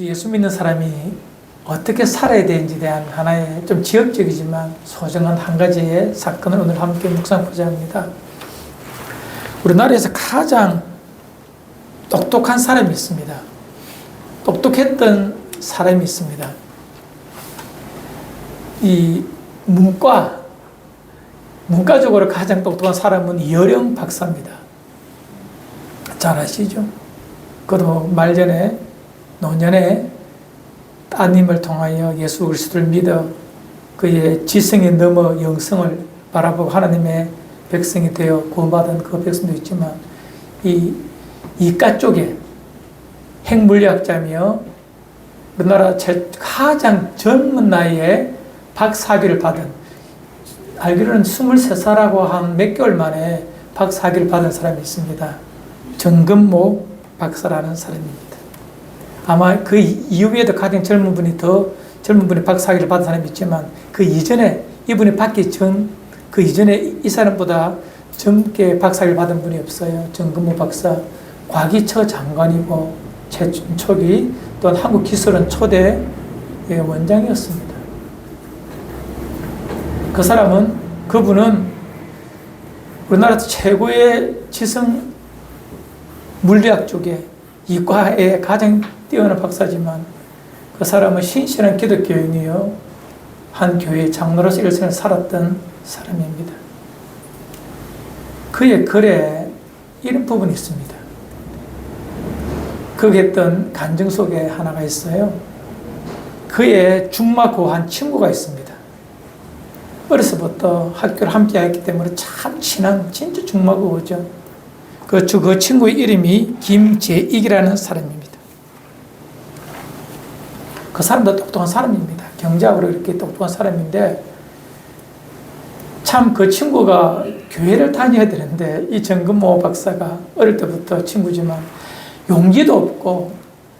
이제 예수 믿는 사람이 어떻게 살아야 되는지에 대한 하나의 좀 지역적이지만 소중한 한 가지의 사건을 오늘 함께 묵상하고자 합니다. 우리나라에서 가장 똑똑한 사람이 있습니다. 똑똑했던 사람이 있습니다. 이 문과적으로 가장 똑똑한 사람은 이어령 박사입니다. 잘 아시죠? 그도 말년에 노년에 따님을 통하여 예수 그리스도를 믿어 그의 지성에 넘어 영성을 바라보고 하나님의 백성이 되어 구원받은 그 백성도 있지만 이 이과 쪽에 핵물리학자며 우리나라 가장 젊은 나이에 박사학위를 받은, 알기로는 23살하고 한 몇 개월 만에 박사학위를 받은 사람이 있습니다. 정근모 박사라는 사람입니다. 아마 그 이후에도 가장 젊은 분이 박사학위를 받은 사람이 있지만 그 이전에 이분이 받기 전, 그 이전에 이 사람보다 젊게 박사학위를 받은 분이 없어요. 정근모 박사. 과기처 장관이고 초기 또한 한국기술원 초대 원장이었습니다. 그분은 우리나라 최고의 지성 물리학 쪽에 이과에 가장 뛰어난 박사지만 그 사람은 신실한 기독교인이요 한 교회의 장로로서 일생을 살았던 사람입니다. 그의 글에 이런 부분이 있습니다. 그가 했던 간증 속에 하나가 있어요. 그의 중마고한 친구가 있습니다. 어려서부터 학교를 함께 했기 때문에 참 친한 진짜 중마고죠. 그 친구의 이름이 김재익이라는 사람입니다. 그 사람도 똑똑한 사람입니다. 경제학으로 이렇게 똑똑한 사람인데 참 그 친구가 교회를 다녀야 되는데 이 정근모 박사가 어릴 때부터 친구지만 용기도 없고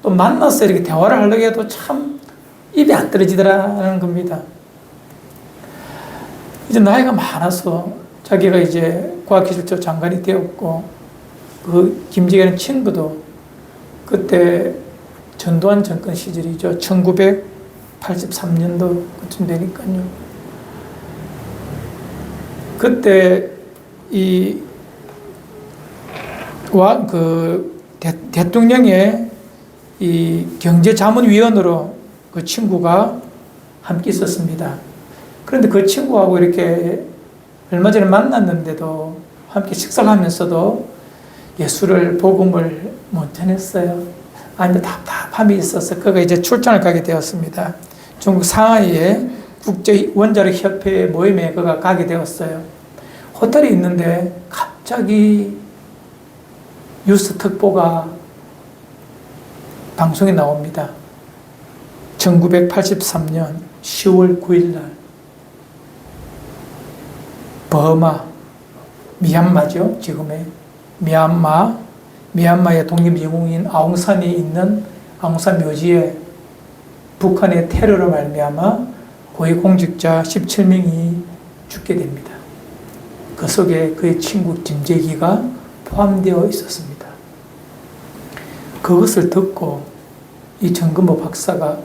또 만나서 이렇게 대화를 하려고 해도 참 입이 안 떨어지더라는 겁니다. 이제 나이가 많아서 자기가 이제 과학기술처 장관이 되었고 그 김재익이라는 친구도 그때 전두환 정권 시절이죠. 1983년도 그쯤 되니까요. 그때 대통령의 이 경제자문위원으로 그 친구가 함께 있었습니다. 그런데 그 친구하고 이렇게 얼마 전에 만났는데도 함께 식사를 하면서도 예수를, 복음을 못 전했어요. 아니, 답답함이 있어서 그가 이제 출장을 가게 되었습니다. 중국 상하이에 국제원자력협회 모임에 그가 가게 되었어요. 호텔에 있는데 갑자기 뉴스 특보가 방송에 나옵니다. 1983년 10월 9일 날 버마, 미얀마죠. 지금의 미얀마의 독립영웅인 아웅산이 있는 아웅산 묘지에 북한의 테러로 말미암아 고위공직자 17명이 죽게 됩니다. 그 속에 그의 친구 김재기가 포함되어 있었습니다. 그것을 듣고 이 정근모 박사가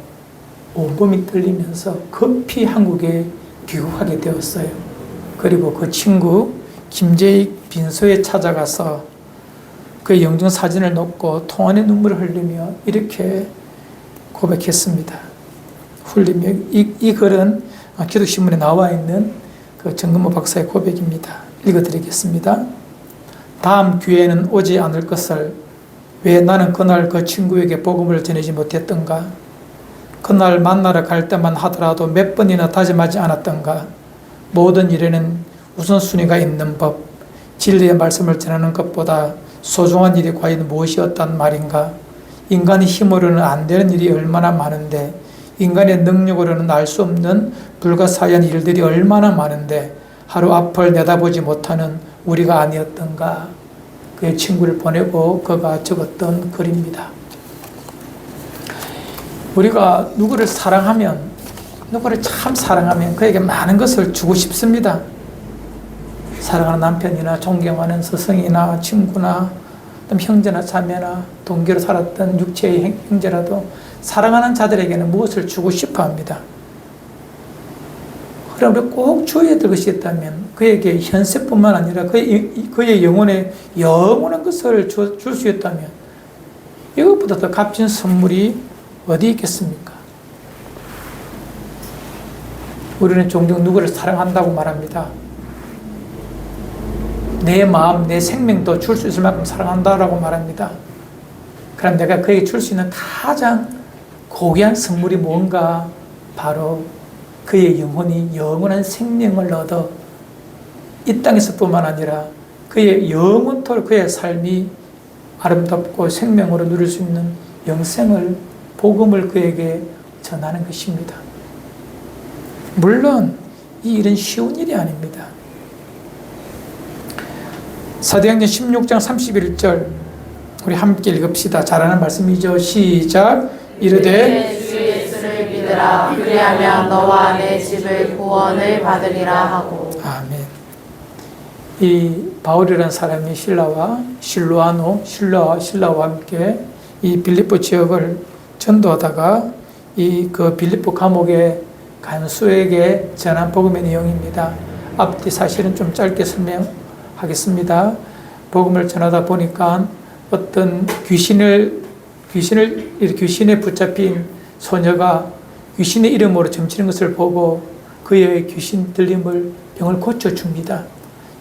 온몸이 떨리면서 급히 한국에 귀국하게 되었어요. 그리고 그 친구 김재익 빈소에 찾아가서 그의 영정 사진을 놓고 통안의 눈물을 흘리며 이렇게 고백했습니다. 흘리며 이 글은 기독신문에 나와 있는 그 정근모 박사의 고백입니다. 읽어드리겠습니다. 다음 기회에는 오지 않을 것을 왜 나는 그날 그 친구에게 복음을 전하지 못했던가? 그날 만나러 갈 때만 하더라도 몇 번이나 다짐하지 않았던가? 모든 일에는 우선순위가 있는 법, 진리의 말씀을 전하는 것보다 소중한 일이 과연 무엇이었단 말인가? 인간의 힘으로는 안 되는 일이 얼마나 많은데, 인간의 능력으로는 알 수 없는 불가사의한 일들이 얼마나 많은데 하루 앞을 내다보지 못하는 우리가 아니었던가? 그의 친구를 보내고 그가 적었던 글입니다. 우리가 누구를 참 사랑하면 그에게 많은 것을 주고 싶습니다. 사랑하는 남편이나 존경하는 스승이나 친구나 형제나 자매나 동기로 살았던 육체의 형제라도 사랑하는 자들에게는 무엇을 주고 싶어 합니다. 그럼 우리 꼭 주어야 될 것이 있다면 그에게 현세뿐만 아니라 그의 영혼에 영원한 것을 줄 수 있다면 이것보다 더 값진 선물이 어디 있겠습니까? 우리는 종종 누구를 사랑한다고 말합니다. 내 마음, 내 생명도 줄 수 있을 만큼 사랑한다라고 말합니다. 그럼 내가 그에게 줄 수 있는 가장 고귀한 선물이 뭔가? 바로 그의 영혼이 영원한 생명을 얻어 이 땅에서뿐만 아니라 그의 영원토록 그의 삶이 아름답고 생명으로 누릴 수 있는 영생을, 복음을 그에게 전하는 것입니다. 물론 이 일은 쉬운 일이 아닙니다. 사도행전 16장 31절 우리 함께 읽읍시다. 잘하는 말씀이죠. 시작. 이르되 주 예수를 믿으라. 그리하면 너와 내 집을 구원을 받으리라 하고. 아멘. 이 바울이라는 사람이 신라와 함께 이 빌립보 지역을 전도하다가 그 빌립보 감옥의 간수에게 전한 복음의 내용입니다. 앞뒤 사실은 좀 짧게 설명하겠습니다. 복음을 전하다 보니까 어떤 귀신에 붙잡힌 소녀가 귀신의 이름으로 점치는 것을 보고 그의 귀신 들림을 병을 고쳐줍니다.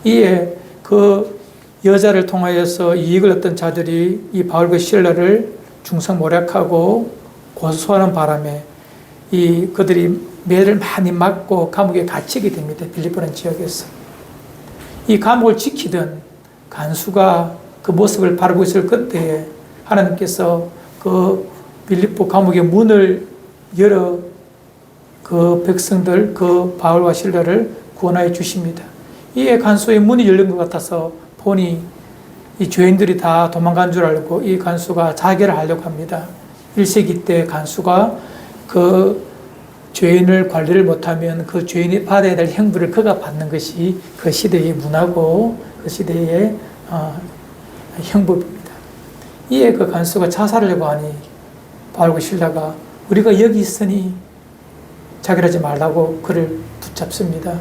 이에 그 여자를 통하여서 이익을 얻던 자들이 이 바울과 실라를 중상모략하고 고소하는 바람에 그들이 매를 많이 맞고 감옥에 갇히게 됩니다. 빌립보라는 지역에서. 이 감옥을 지키던 간수가 그 모습을 바라보고 있을 그때에 하나님께서 그 빌립보 감옥의 문을 열어 그 백성들, 그 바울과 실라를 구원하여 주십니다. 이에 간수의 문이 열린 것 같아서 보니 이 죄인들이 다 도망간 줄 알고 이 간수가 자결을 하려고 합니다. 1세기 때 간수가 그 죄인을 관리를 못하면 그 죄인이 받아야 될 형벌을 그가 받는 것이 그 시대의 문화고 그 시대의 형법입니다. 이에 그 간수가 자살하려고 하니 바울과 실라가 우리가 여기 있으니 자결하지 말라고 그를 붙잡습니다.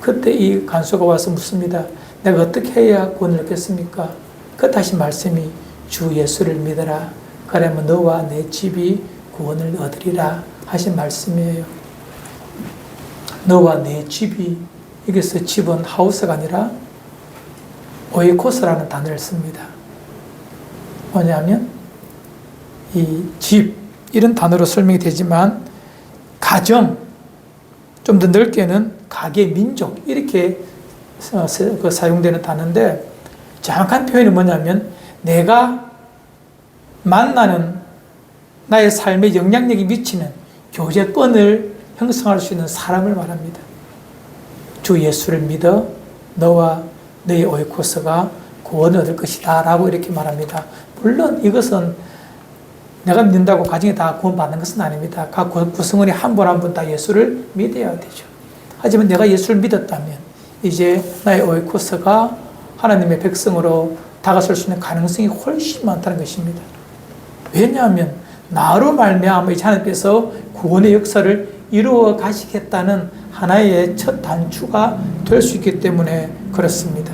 그때 이 간수가 와서 묻습니다. 내가 어떻게 해야 구원을 얻겠습니까? 그 다시 말씀이 주 예수를 믿어라. 그러면 너와 내 집이 구원을 얻으리라 하신 말씀이에요. 너와 내 집이, 여기서 집은 하우스가 아니라 오이코스라는 단어를 씁니다. 뭐냐면 이 집, 이런 단어로 설명이 되지만 가정, 좀 더 넓게는 가계, 민족 이렇게 사용되는 단어인데 정확한 표현이 뭐냐면 내가 만나는 나의 삶에 영향력이 미치는 교제권을 형성할 수 있는 사람을 말합니다. 주 예수를 믿어 너와 너의 오이코스가 구원을 얻을 것이다 라고 이렇게 말합니다. 물론 이것은 내가 믿는다고 가정이 다 구원받는 것은 아닙니다. 각 구성원이 한 분 한 분 다 예수를 믿어야 되죠. 하지만 내가 예수를 믿었다면 이제 나의 오이코스가 하나님의 백성으로 다가설 수 있는 가능성이 훨씬 많다는 것입니다. 왜냐하면 나로 말미암아 하나님께서 구원의 역사를 이루어 가시겠다는 하나의 첫 단추가 될 수 있기 때문에 그렇습니다.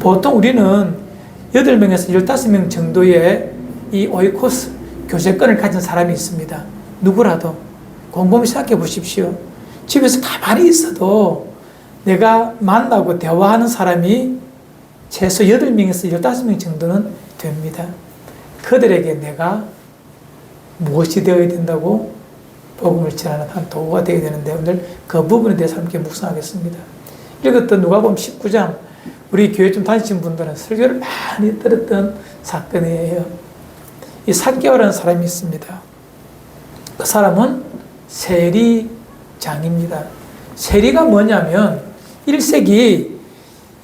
보통 우리는 8명에서 15명 정도의 이 오이코스, 교제권을 가진 사람이 있습니다. 누구라도 곰곰이 생각해 보십시오. 집에서 가만히 있어도 내가 만나고 대화하는 사람이 최소 8명에서 15명 정도는 됩니다. 그들에게 내가 무엇이 되어야 된다고? 복음을 전하는 한 도구가 되어야 되는데 오늘 그 부분에 대해서 함께 묵상하겠습니다. 읽었던 누가복음 19장, 우리 교회 좀 다니신 분들은 설교를 많이 들었던 사건이에요. 이 삭개오라는 사람이 있습니다. 그 사람은 세리장입니다. 세리가 뭐냐면 1세기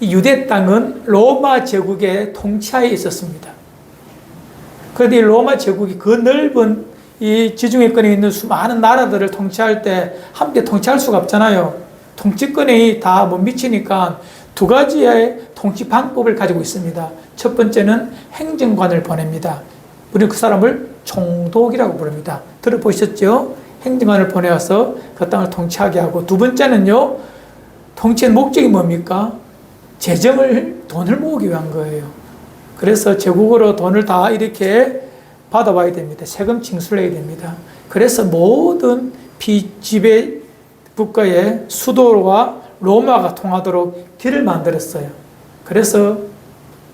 유대 땅은 로마 제국의 통치하에 있었습니다. 그런데 이 로마 제국이 그 넓은 이 지중해권에 있는 수많은 나라들을 통치할 때 함께 통치할 수가 없잖아요. 통치권이 다 못 미치니까 두 가지의 통치 방법을 가지고 있습니다. 첫 번째는 행정관을 보냅니다. 우리는 그 사람을 총독이라고 부릅니다. 들어보셨죠? 행정관을 보내와서 그 땅을 통치하게 하고, 두 번째는요, 통치의 목적이 뭡니까? 돈을 모으기 위한 거예요. 그래서 제국으로 돈을 다 이렇게 받아와야 됩니다. 세금 징수를 해야 됩니다. 그래서 모든 비지배 국가의 수도와 로마가 통하도록 길을 만들었어요. 그래서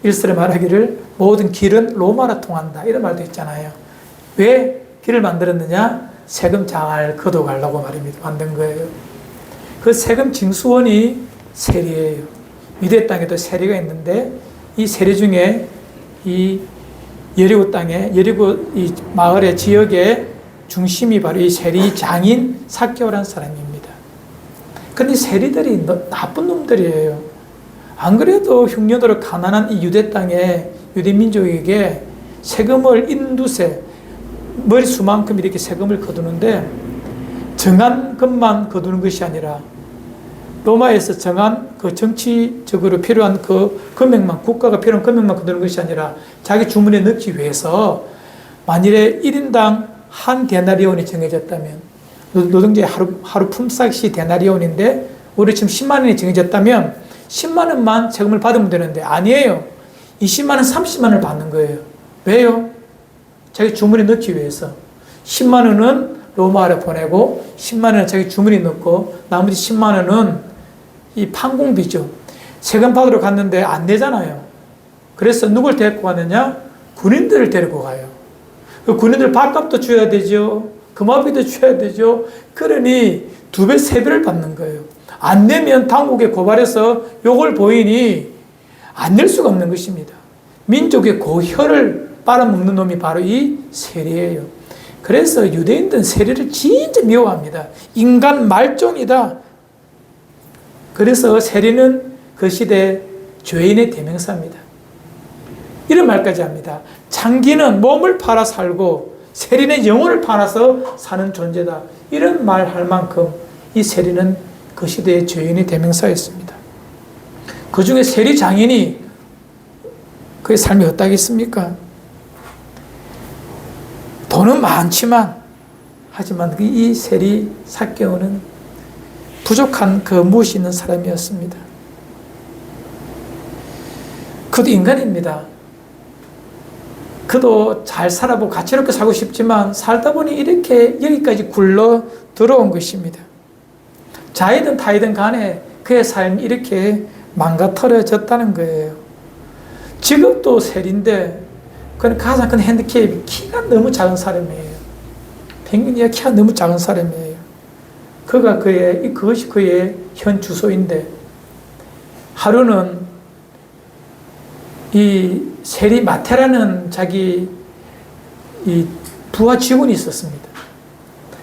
일설에 말하기를 모든 길은 로마로 통한다, 이런 말도 있잖아요. 왜 길을 만들었느냐? 세금 잘 걷어가려고 말입니다. 만든 거예요. 그 세금 징수원이 세리예요. 유대 땅에도 세리가 있는데, 이 세리 중에 이 여리고 땅에, 여리고 이 마을의 지역의 중심이 바로 이 세리 장인 삭개오라는 사람입니다. 근데 세리들이 나쁜 놈들이에요. 안 그래도 흉년으로 가난한 이 유대 땅에, 유대 민족에게 세금을 인두세, 머리수만큼 이렇게 세금을 거두는데, 정한 것만 거두는 것이 아니라 로마에서 정한 그 정치적으로 필요한 그 금액만, 국가가 필요한 금액만 거두는 것이 아니라 자기 주머니에 넣기 위해서, 만일에 1인당 한 데나리온이 정해졌다면, 노동자의 하루 품삯이 데나리온인데 우리 지금 10만 원이 정해졌다면 10만 원만 세금을 받으면 되는데, 아니에요. 20만 원, 30만 원을 받는 거예요. 왜요? 자기 주머니에 넣기 위해서. 10만 원은 로마로 보내고 10만 원은 자기 주머니에 넣고 나머지 10만 원은 이 판공비죠. 세금 받으러 갔는데 안 내잖아요. 그래서 누굴 데리고 가느냐? 군인들을 데리고 가요. 그 군인들 밥값도 줘야 되죠. 금화비도 줘야 되죠. 그러니 2배, 3배를 받는 거예요. 안 내면 당국에 고발해서 욕을 보이니 안 낼 수가 없는 것입니다. 민족의 고혈을 빨아먹는 놈이 바로 이 세리예요. 그래서 유대인들은 세리를 진짜 미워합니다. 인간 말종이다. 그래서 세리는 그 시대 죄인의 대명사입니다. 이런 말까지 합니다. 창기는 몸을 팔아 살고 세리는 영혼을 팔아서 사는 존재다. 이런 말 할 만큼 이 세리는 그 시대의 죄인의 대명사였습니다. 그 중에 세리 장인이 그의 삶이 어떠겠습니까? 돈은 많지만, 하지만 이 세리 삭개오는 부족한 그 무엇이 있는 사람이었습니다. 그도 인간입니다. 그도 잘 살아보고 가치롭게 살고 싶지만 살다 보니 이렇게 여기까지 굴러 들어온 것입니다. 자이든 타이든 간에 그의 삶이 이렇게 망가뜨려졌다는 거예요. 직업도 세리인데 그는 가장 큰 핸디캡이 키가 너무 작은 사람이에요. 평균이야 키가 너무 작은 사람이에요. 그것이 그의 현 주소인데, 하루는 이 세리 마테라는 자기 이 부하 직원이 있었습니다.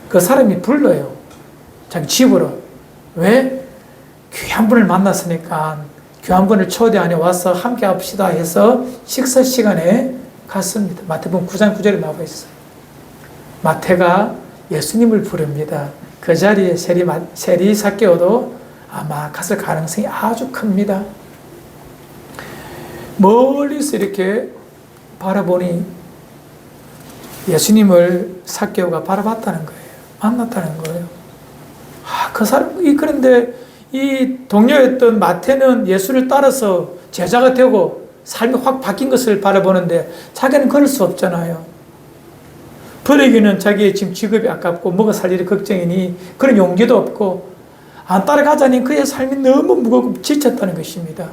그 사람이 불러요. 자기 집으로. 왜? 귀한 분을 만났으니까 귀한 분을 초대 안에 와서 함께 합시다 해서 식사 시간에 갔습니다. 마태복음 9장 9절에 나와 있어요. 마태가 예수님을 부릅니다. 그 자리에 세리 삭개오도 아마 갔을 가능성이 아주 큽니다. 멀리서 이렇게 바라보니 예수님을 삭개오가 바라봤다는 거예요. 만났다는 거예요. 그 사람, 그런데 이 동료였던 마태는 예수를 따라서 제자가 되고 삶이 확 바뀐 것을 바라보는데 자기는 그럴 수 없잖아요. 버리기는 자기의 지금 직업이 아깝고 먹어 살 일이 걱정이니 그런 용기도 없고, 안 따라가자니 그의 삶이 너무 무겁고 지쳤다는 것입니다.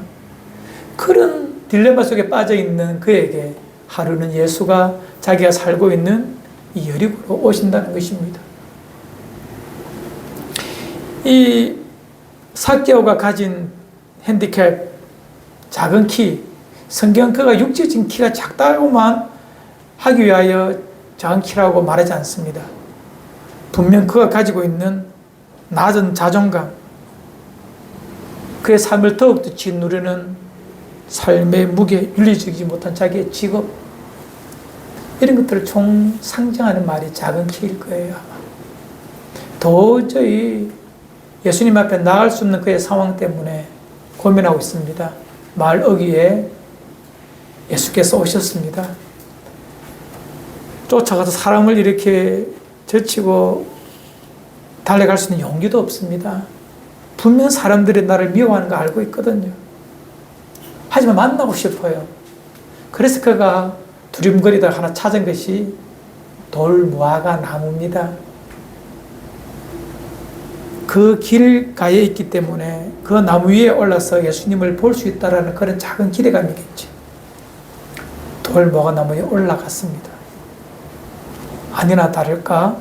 그런 딜레마 속에 빠져 있는 그에게 하루는 예수가 자기가 살고 있는 이 여리고로 오신다는 것입니다. 이 삭개오가 가진 핸디캡, 작은 키, 성경 그가 육체적인 키가 작다고만 하기 위하여 작은 키라고 말하지 않습니다. 분명 그가 가지고 있는 낮은 자존감, 그의 삶을 더욱더 짓누르는 삶의 무게, 윤리적이지 못한 자기의 직업, 이런 것들을 총 상징하는 말이 작은 키일 거예요. 아마. 도저히 예수님 앞에 나갈 수 없는 그의 상황 때문에 고민하고 있습니다. 마을 어귀에 예수께서 오셨습니다. 쫓아가서 사람을 이렇게 제치고 달려갈 수 있는 용기도 없습니다. 분명 사람들이 나를 미워하는 거 알고 있거든요. 하지만 만나고 싶어요. 그래서 그가 두림거리다 하나 찾은 것이 돌무화과 나무입니다. 그 길가에 있기 때문에 그 나무 위에 올라서 예수님을 볼 수 있다는 그런 작은 기대감이겠죠. 돌무화과 나무에 올라갔습니다. 아니나 다를까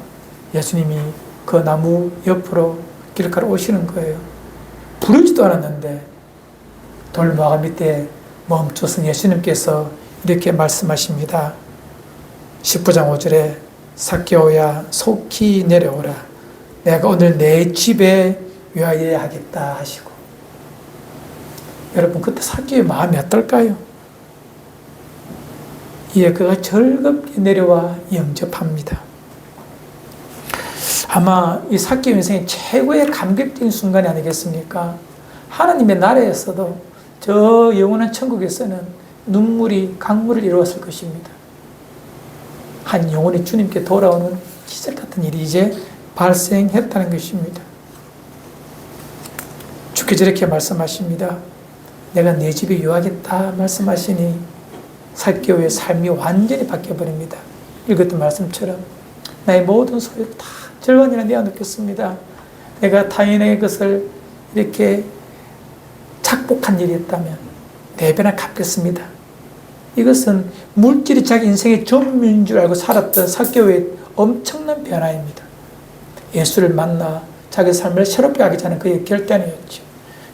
예수님이 그 나무 옆으로 길가로 오시는 거예요. 부르지도 않았는데 돌무화과 밑에 멈춰선 예수님께서 이렇게 말씀하십니다. 19장 5절에 삭개오야 속히 내려오라. 내가 오늘 내 집에 위하여 하겠다 하시고. 여러분 그때 삭개오의 마음이 어떨까요? 이에 그가 즐겁게 내려와 영접합니다. 아마 이 삭개오 인생의 최고의 감격적인 순간이 아니겠습니까? 하나님의 나라에서도 저 영원한 천국에서는 눈물이 강물을 이루었을 것입니다. 한 영혼이 주님께 돌아오는 기적 같은 일이 이제 발생했다는 것입니다. 주께서 이렇게 말씀하십니다. 내가 내 집에 유하겠다 말씀하시니 삭개오의 삶이 완전히 바뀌어버립니다. 읽었던 말씀처럼 나의 모든 소유를 다 절반이나 내어놓겠습니다. 내가 타인의 것을 이렇게 착복한 일이 있다면 4배나 갚겠습니다. 이것은 물질이 자기 인생의 전부인 줄 알고 살았던 삭개오의 엄청난 변화입니다. 예수를 만나 자기 삶을 새롭게 하기 전에 그의 결단이었죠.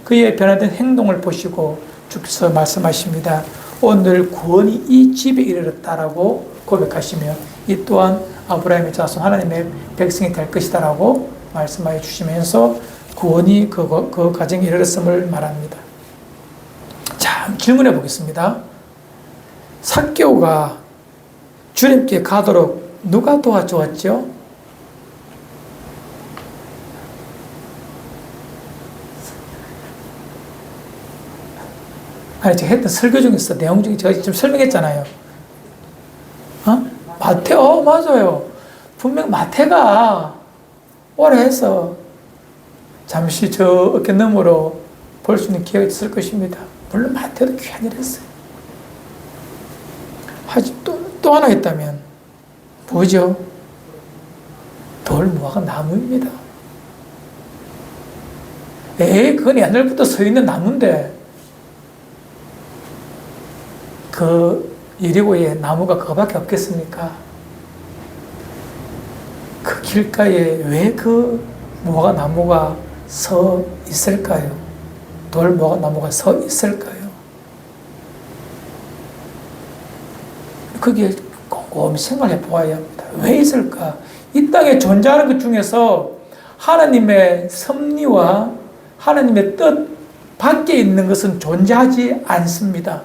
그의 변화된 행동을 보시고 주께서 말씀하십니다. 오늘 구원이 이 집에 이르렀다라고 고백하시며 이 또한 아브라함의 자손 하나님의 백성이 될 것이다라고 말씀하여 주시면서 구원이 그 가정에 이르렀음을 말합니다. 자, 질문해 보겠습니다. 삭개오가 주님께 가도록 누가 도와주었죠? 아니, 제가 했던 설교 중에서 내용 중에 제가 좀 설명했잖아요. 마태, 맞아요. 분명 마태가 오래 해서 잠시 저 어깨 너머로 볼 수 있는 기회가 있을 것입니다. 물론 마태도 귀한 일 했어요. 하지 또 하나 있다면 뭐죠? 돌무화과 나무입니다. 그건 옛날부터 서 있는 나무인데 그 여리고에 나무가 그거밖에 없겠습니까? 그 길가에 왜 그 무화과 나무가 서 있을까요? 돌무화과 나무가 서 있을까요? 그게 곰곰이 생각해 보아야 합니다. 왜 있을까? 이 땅에 존재하는 것 중에서 하나님의 섭리와 하나님의 뜻 밖에 있는 것은 존재하지 않습니다.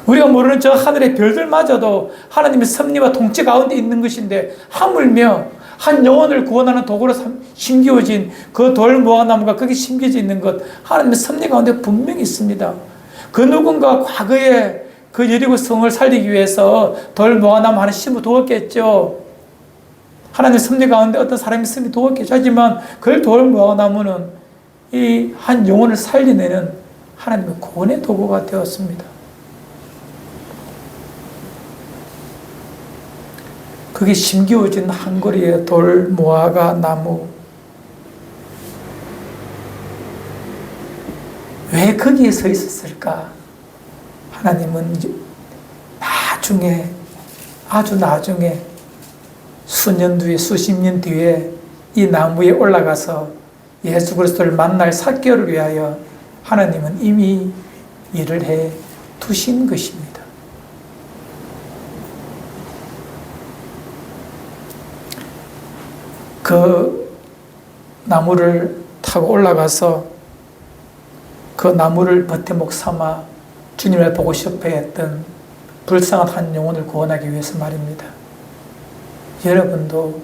우리가 모르는 저 하늘의 별들마저도 하나님의 섭리와 통치 가운데 있는 것인데 하물며 한 영혼을 구원하는 도구로 심겨진 그 돌무화과 나무가 거기 심겨져 있는 것 하나님의 섭리 가운데 분명히 있습니다. 그 누군가 과거에 그 여리고 성을 살리기 위해서 돌무화과 나무 하나 심어 두었겠죠. 하나님의 섭리 가운데 어떤 사람이 심어 두었겠죠. 하지만 그 돌무화과 나무는 이 한 영혼을 살려내는 하나님의 구원의 도구가 되었습니다. 그게 심기워진 한 거리의 돌무화과 나무. 왜 거기에 서 있었을까? 하나님은 나중에, 아주 나중에 수년 뒤에, 수십 년 뒤에 이 나무에 올라가서 예수 그리스도를 만날 삭개오를 위하여 하나님은 이미 일을 해 두신 것입니다. 그 나무를 타고 올라가서 그 나무를 버팀목 삼아 주님을 보고 싶어 했던 불쌍한 한 영혼을 구원하기 위해서 말입니다. 여러분도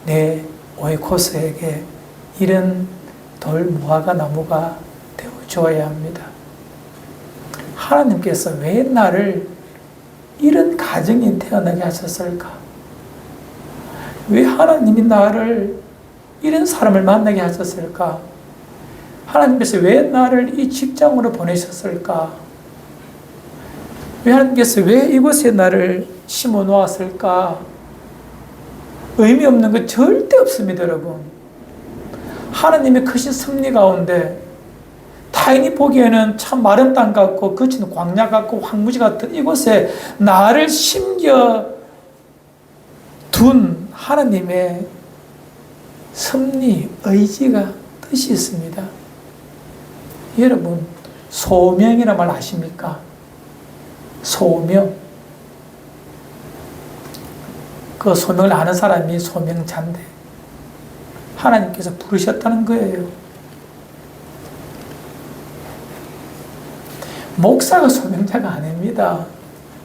내 오이코스에게 이런 돌무화과 나무가 되어주어야 합니다. 하나님께서 왜 나를 이런 가정이 태어나게 하셨을까? 왜 하나님이 나를 이런 사람을 만나게 하셨을까? 하나님께서 왜 나를 이 직장으로 보내셨을까? 왜 하나님께서 왜 이곳에 나를 심어 놓았을까? 의미 없는 거 절대 없습니다, 여러분. 하나님의 크신 섭리 가운데 타인이 보기에는 참 마른 땅 같고 거친 광야 같고 황무지 같은 이곳에 나를 심겨 둔 하나님의 섭리, 의지가, 뜻이 있습니다. 여러분, 소명이란 말 아십니까? 소명. 그 소명을 아는 사람이 소명자인데 하나님께서 부르셨다는 거예요. 목사가 소명자가 아닙니다.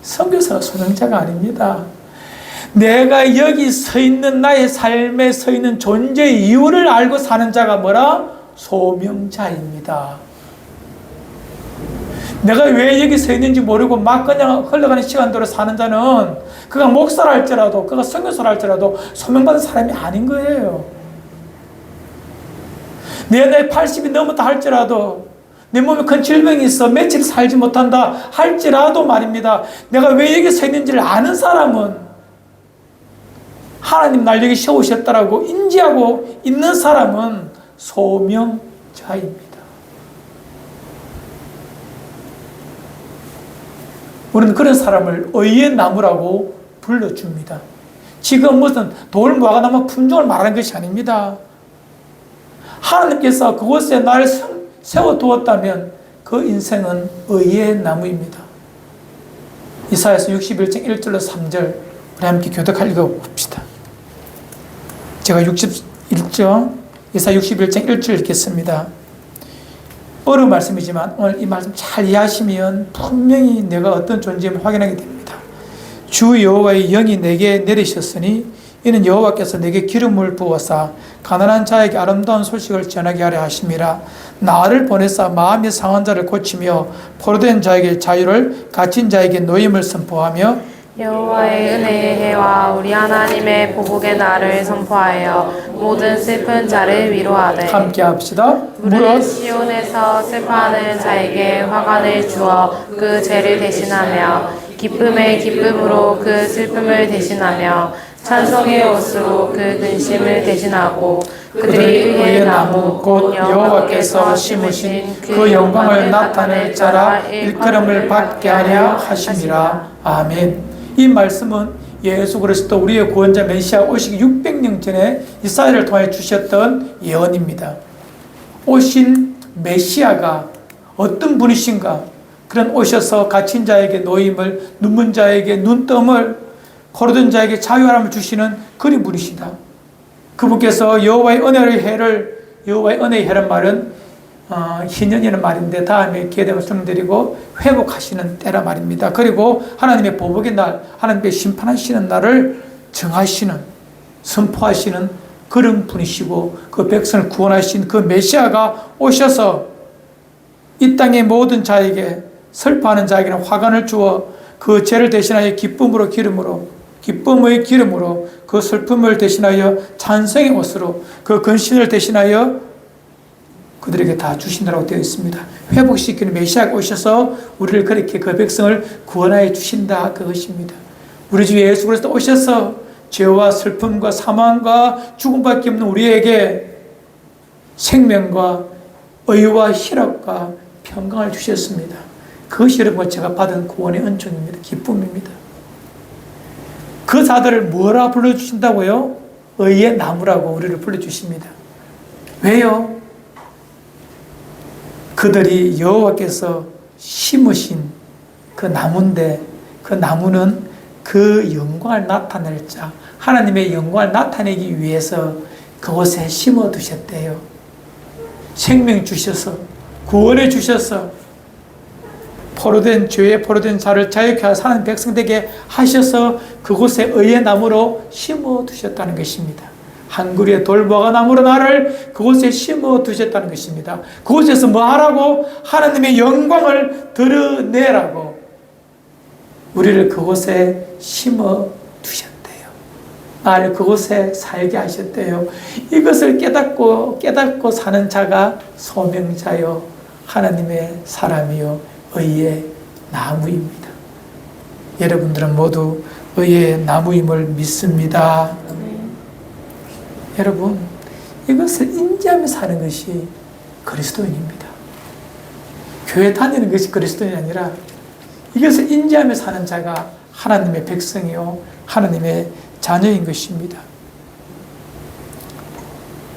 선교사가 소명자가 아닙니다. 내가 여기 서 있는 나의 삶에 서 있는 존재의 이유를 알고 사는 자가 뭐라? 소명자입니다. 내가 왜 여기 서 있는지 모르고 막 그냥 흘러가는 시간대로 사는 자는 그가 목사라 할지라도 그가 선교사라 할지라도 소명받은 사람이 아닌 거예요. 내 나이 80이 넘었다 할지라도 내 몸에 큰 질병이 있어 며칠 살지 못한다 할지라도 말입니다. 내가 왜 여기 서 있는지를 아는 사람은 하나님 날 여기 세우셨다라고 인지하고 있는 사람은 소명자입니다. 우리는 그런 사람을 의의 나무라고 불러줍니다. 지금 무슨 돌 모아가 나무 품종을 말하는 것이 아닙니다. 하나님께서 그곳에 날 세워두었다면 그 인생은 의의 나무입니다. 이사야서 61장 1절로 3절 우리 함께 교독할 읽어봅시다. 제가 61장 이사 61장 1절 읽겠습니다. 어려운 말씀이지만 오늘 이 말씀 잘 이해하시면 분명히 내가 어떤 존재임을 확인하게 됩니다. 주 여호와의 영이 내게 내리셨으니 이는 여호와께서 내게 기름을 부어사 가난한 자에게 아름다운 소식을 전하게 하려 하심이라. 나를 보내사 마음이 상한 자를 고치며 포로된 자에게 자유를 갇힌 자에게 노임을 선포하며 여호와의 은혜의 해와 우리 하나님의 보복의 날을 선포하여 모든 슬픈 자를 위로하되 함께 합시다. 무릇 시온에서 슬퍼하는 자에게 화관을 주어 그 죄를 대신하며 기쁨의 기쁨으로 그 슬픔을 대신하며 찬송의 옷으로 그 근심을 대신하고 그들이 의의 나무 곧 여호와께서 심으신 그 영광을 나타낼 자라 일컬음을 받게 하려 하심이라. 아멘. 이 말씀은 예수 그리스도 우리의 구원자 메시아 오시기 600년 전에 이사야를 통해 주셨던 예언입니다. 오신 메시아가 어떤 분이신가? 그런 오셔서 갇힌 자에게 노임을, 눈먼 자에게 눈뜸을, 고르던 자에게 자유함을 주시는 그런 분이시다. 그분께서 여호와의 은혜의 해를, 여호와의 은혜의 해란 말은 희년이라는 말인데 다음에 기회 되면 설명드리고 회복하시는 때라 말입니다. 그리고 하나님의 보복의 날, 하나님의 심판하시는 날을 정하시는, 선포하시는 그런 분이시고 그 백성을 구원하신 그 메시아가 오셔서 이 땅의 모든 자에게 슬퍼하는 자에게는 화관을 주어 그 죄를 대신하여 기쁨으로 기름으로, 기쁨의 기름으로 그 슬픔을 대신하여 찬송의 옷으로 그 근신을 대신하여 그들에게 다 주신다고 되어 있습니다. 회복시키는 메시아가 오셔서 우리를 그렇게 그 백성을 구원하여 주신다 그것입니다. 우리 주 예수 그리스도 오셔서 죄와 슬픔과 사망과 죽음밖에 없는 우리에게 생명과 의와 희락과 평강을 주셨습니다. 그것이 여러분 제가 받은 구원의 은총입니다. 기쁨입니다. 그 자들을 뭐라 불러주신다고요? 의의 나무라고 우리를 불러주십니다. 왜요? 그들이 여호와께서 심으신 그 나무인데 그 나무는 그 영광을 나타낼 자, 하나님의 영광을 나타내기 위해서 그곳에 심어 두셨대요. 생명 주셔서, 구원해 주셔서, 포로된 죄에 포로된 자를 자유케 하여 사는 백성 되게 하셔서 그곳에 의의 나무로 심어 두셨다는 것입니다. 한 그루의 돌보가 나무로 나를 그곳에 심어 두셨다는 것입니다. 그곳에서 뭐 하라고? 하나님의 영광을 드러내라고. 우리를 그곳에 심어 두셨대요. 나를 그곳에 살게 하셨대요. 이것을 깨닫고 사는 자가 소명자요, 하나님의 사람이요, 의의 나무입니다. 여러분들은 모두 의의 나무임을 믿습니다. 여러분, 이것을 인지하며 사는 것이 그리스도인입니다. 교회 다니는 것이 그리스도인이 아니라 이것을 인지하며 사는 자가 하나님의 백성이요, 하나님의 자녀인 것입니다.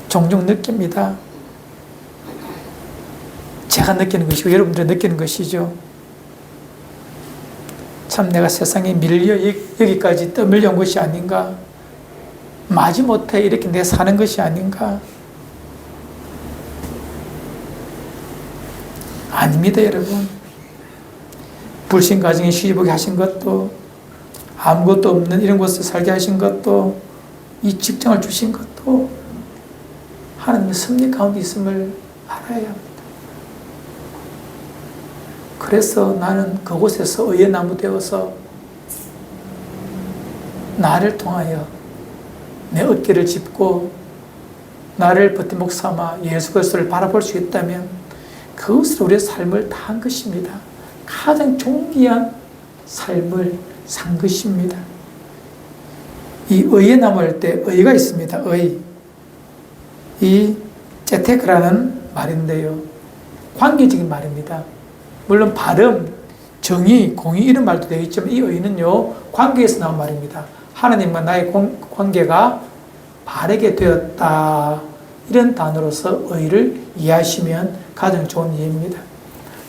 종종 느낍니다. 제가 느끼는 것이고 여러분들이 느끼는 것이죠. 참 내가 세상에 밀려 여기까지 떠밀려 온 것이 아닌가, 마지못해 이렇게 내 사는 것이 아닌가. 아닙니다, 여러분. 불신 가정에 시집오게 하신 것도, 아무것도 없는 이런 곳에 살게 하신 것도, 이 직장을 주신 것도 하나님의 섭리 가운데 있음을 알아야 합니다. 그래서 나는 그곳에서 의의 나무 되어서 나를 통하여 내 어깨를 짚고 나를 버팀목 삼아 예수 그리스도를 바라볼 수 있다면 그것으로 우리의 삶을 다한 것입니다. 가장 존귀한 삶을 산 것입니다. 이 의의 나무 할 때 의가 있습니다. 의. 이 제테크라는 말인데요, 관계적인 말입니다. 물론 발음, 정의, 공의 이런 말도 되겠지만 이 의는요, 관계에서 나온 말입니다. 하나님과 나의 관계가 바르게 되었다, 이런 단어로서 의를 이해하시면 가장 좋은 이해입니다.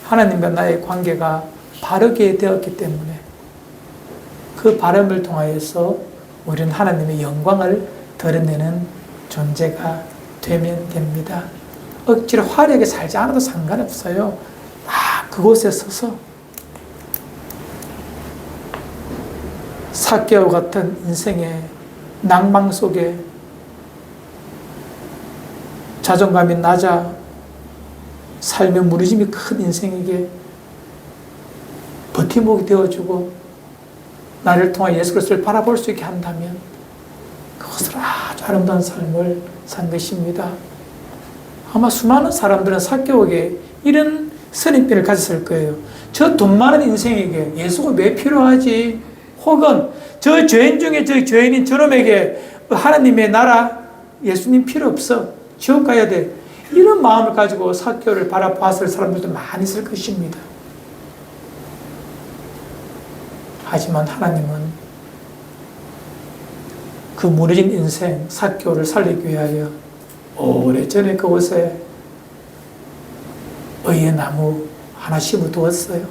하나님과 나의 관계가 바르게 되었기 때문에 그 바람을 통하여서 우리는 하나님의 영광을 드러내는 존재가 되면 됩니다. 억지로 화려하게 살지 않아도 상관없어요. 그곳에 서서 삭개와 같은 인생의 낭망 속에 자존감이 낮아 삶의 무너짐이 큰 인생에게 버팀목이 되어주고 나를 통해 예수 그리스도를 바라볼 수 있게 한다면 그것을 아주 아름다운 삶을 산 것입니다. 아마 수많은 사람들은 삭개오에게 이런 선입견을 가졌을 거예요. 저 돈 많은 인생에게 예수가 왜 필요하지? 혹은 저 죄인 중에 저 죄인인 저놈에게 하나님의 나라, 예수님 필요 없어, 지옥 가야 돼, 이런 마음을 가지고 삭개오를 바라봤을 사람들도 많이 있을 것입니다. 하지만 하나님은 그 무너진 인생 삭개오를 살리기 위하여 오래전에 그곳에 의의 나무 하나 심어두었어요.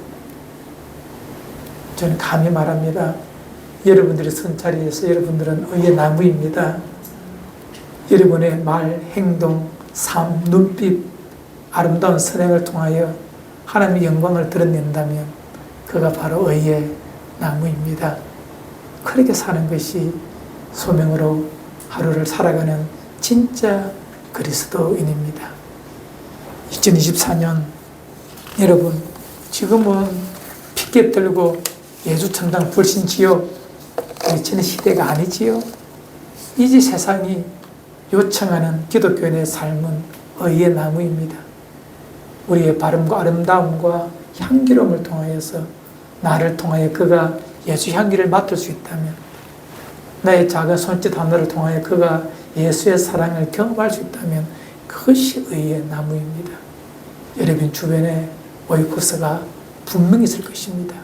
저는 감히 말합니다. 여러분들이 선 자리에서 여러분들은 의의 나무입니다. 여러분의 말, 행동, 삶, 눈빛, 아름다운 선행을 통하여 하나님의 영광을 드러낸다면 그가 바로 의의 나무입니다. 그렇게 사는 것이 소명으로 하루를 살아가는 진짜 그리스도인입니다. 2024년 여러분, 지금은 핏개 들고 예수천당 불신지요 외치는 시대가 아니지요. 이제 세상이 요청하는 기독교인의 삶은 의의 나무입니다. 우리의 발음과 아름다움과 향기로움을 통하여서 나를 통하여 그가 예수 향기를 맡을 수 있다면, 나의 작은 손짓 하나를 통하여 그가 예수의 사랑을 경험할 수 있다면 그것이 의의 나무입니다. 여러분 주변에 오이코스가 분명히 있을 것입니다.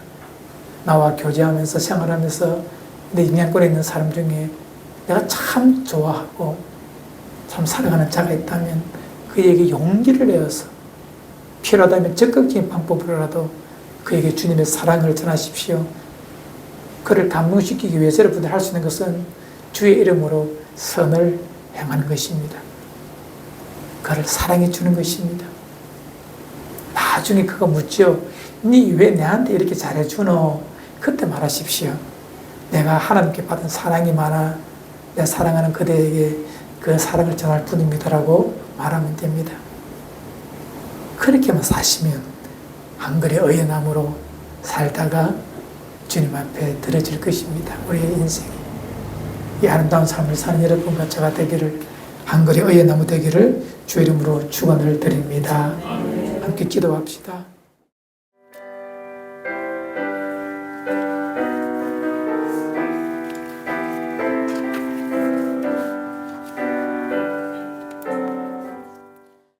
나와 교제하면서 생활하면서 내 영향권에 있는 사람 중에 내가 참 좋아하고 참 사랑하는 자가 있다면 그에게 용기를 내어서 필요하다면 적극적인 방법으로라도 그에게 주님의 사랑을 전하십시오. 그를 감동시키기 위해서 여러분들 할 수 있는 것은 주의 이름으로 선을 행하는 것입니다. 그를 사랑해 주는 것입니다. 나중에 그가 묻죠. 니 왜 내한테 이렇게 잘해주노? 그때 말하십시오. 내가 하나님께 받은 사랑이 많아 내 사랑하는 그대에게 그 사랑을 전할 뿐입니다라고 말하면 됩니다. 그렇게만 사시면 한 그릇 의의 나무로 살다가 주님 앞에 드려질 것입니다. 우리의 인생이 이 아름다운 삶을 사는 여러분과 제가 되기를, 한 그리 의의 나무 되기를 주 이름으로 축원을 드립니다. 함께 기도합시다.